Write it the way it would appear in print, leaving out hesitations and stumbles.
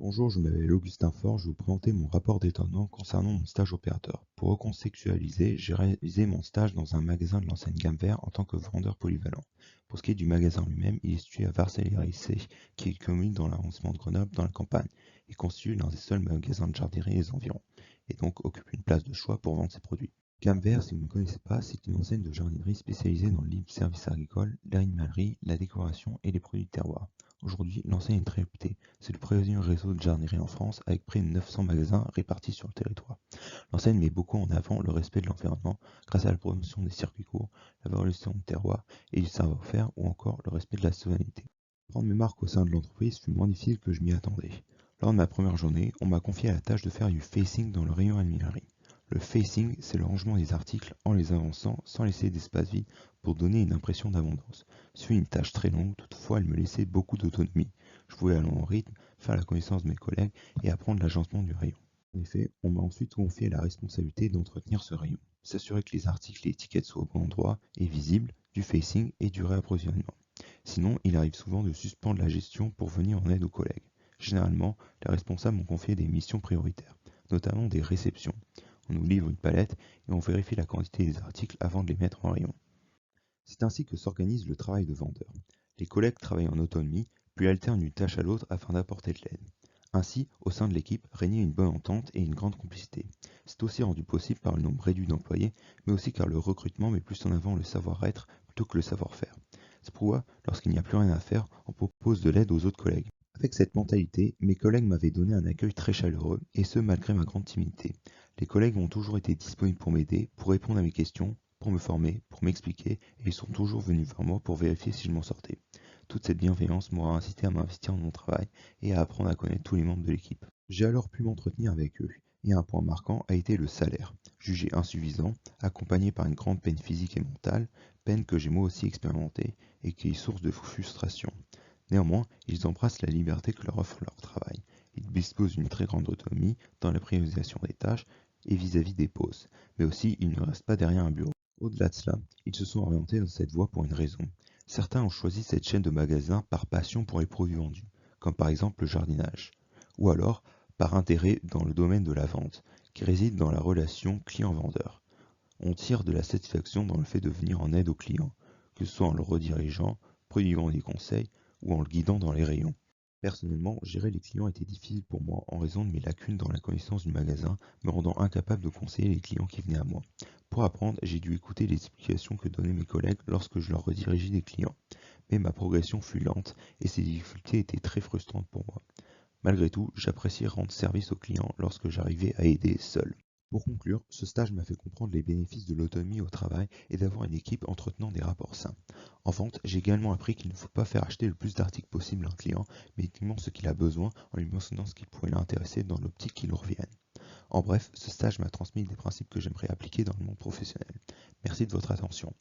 Bonjour, je m'appelle Augustin Faure, je vais vous présenter mon rapport d'étonnement concernant mon stage opérateur. Pour recontextualiser, j'ai réalisé mon stage dans un magasin de l'enseigne Gamme Vert en tant que vendeur polyvalent. Pour ce qui est du magasin lui-même, il est situé à Varcelay-Rissé, qui est une commune dans l'arrondissement de Grenoble, dans la campagne, et constitue l'un des seuls magasins de jardinerie des environs, et donc occupe une place de choix pour vendre ses produits. Gamme Vert, si vous ne connaissez pas, c'est une enseigne de jardinerie spécialisée dans le libre service agricole, l'animalerie, la décoration et les produits de terroir. Aujourd'hui, l'enseigne est très réputée. C'est le premier réseau de jardinerie en France avec près de 900 magasins répartis sur le territoire. L'enseigne met beaucoup en avant le respect de l'environnement grâce à la promotion des circuits courts, la valorisation du terroir et du savoir-faire ou encore le respect de la souveraineté. Prendre mes marques au sein de l'entreprise fut moins difficile que je m'y attendais. Lors de ma première journée, on m'a confié la tâche de faire du facing dans le rayon animalerie. Le facing, c'est le rangement des articles en les avançant sans laisser d'espace vide pour donner une impression d'abondance. Ce fut une tâche très longue, toutefois elle me laissait beaucoup d'autonomie. Je pouvais aller en rythme, faire la connaissance de mes collègues et apprendre l'agencement du rayon. En effet, on m'a ensuite confié la responsabilité d'entretenir ce rayon, s'assurer que les articles et étiquettes soient au bon endroit et visibles, du facing et du réapprovisionnement. Sinon, il arrive souvent de suspendre la gestion pour venir en aide aux collègues. Généralement, les responsables m'ont confié des missions prioritaires, notamment des réceptions. On nous livre une palette et on vérifie la quantité des articles avant de les mettre en rayon. C'est ainsi que s'organise le travail de vendeur. Les collègues travaillent en autonomie, puis alternent d'une tâche à l'autre afin d'apporter de l'aide. Ainsi, au sein de l'équipe, régnait une bonne entente et une grande complicité. C'est aussi rendu possible par le nombre réduit d'employés, mais aussi car le recrutement met plus en avant le savoir-être plutôt que le savoir-faire. C'est pourquoi, lorsqu'il n'y a plus rien à faire, on propose de l'aide aux autres collègues. Avec cette mentalité, mes collègues m'avaient donné un accueil très chaleureux, et ce malgré ma grande timidité. Les collègues ont toujours été disponibles pour m'aider, pour répondre à mes questions, pour me former, pour m'expliquer, et ils sont toujours venus vers moi pour vérifier si je m'en sortais. Toute cette bienveillance m'aura incité à m'investir dans mon travail et à apprendre à connaître tous les membres de l'équipe. J'ai alors pu m'entretenir avec eux, et un point marquant a été le salaire. Jugé insuffisant, accompagné par une grande peine physique et mentale, peine que j'ai moi aussi expérimentée et qui est source de frustration. Néanmoins, ils embrassent la liberté que leur offre leur travail. Ils disposent d'une très grande autonomie dans la priorisation des tâches et vis-à-vis des pauses, mais aussi ils ne restent pas derrière un bureau. Au-delà de cela, ils se sont orientés dans cette voie pour une raison. Certains ont choisi cette chaîne de magasins par passion pour les produits vendus, comme par exemple le jardinage, ou alors par intérêt dans le domaine de la vente, qui réside dans la relation client-vendeur. On tire de la satisfaction dans le fait de venir en aide aux clients, que ce soit en le redirigeant, prodiguant des conseils ou en le guidant dans les rayons. Personnellement, gérer les clients était difficile pour moi en raison de mes lacunes dans la connaissance du magasin, me rendant incapable de conseiller les clients qui venaient à moi. Pour apprendre, j'ai dû écouter les explications que donnaient mes collègues lorsque je leur redirigeais des clients. Mais ma progression fut lente et ces difficultés étaient très frustrantes pour moi. Malgré tout, j'appréciais rendre service aux clients lorsque j'arrivais à aider seul. Pour conclure, ce stage m'a fait comprendre les bénéfices de l'autonomie au travail et d'avoir une équipe entretenant des rapports sains. En vente, j'ai également appris qu'il ne faut pas faire acheter le plus d'articles possible à un client, mais uniquement ce qu'il a besoin en lui mentionnant ce qui pourrait l'intéresser dans l'optique qu'il revienne. En bref, ce stage m'a transmis des principes que j'aimerais appliquer dans le monde professionnel. Merci de votre attention.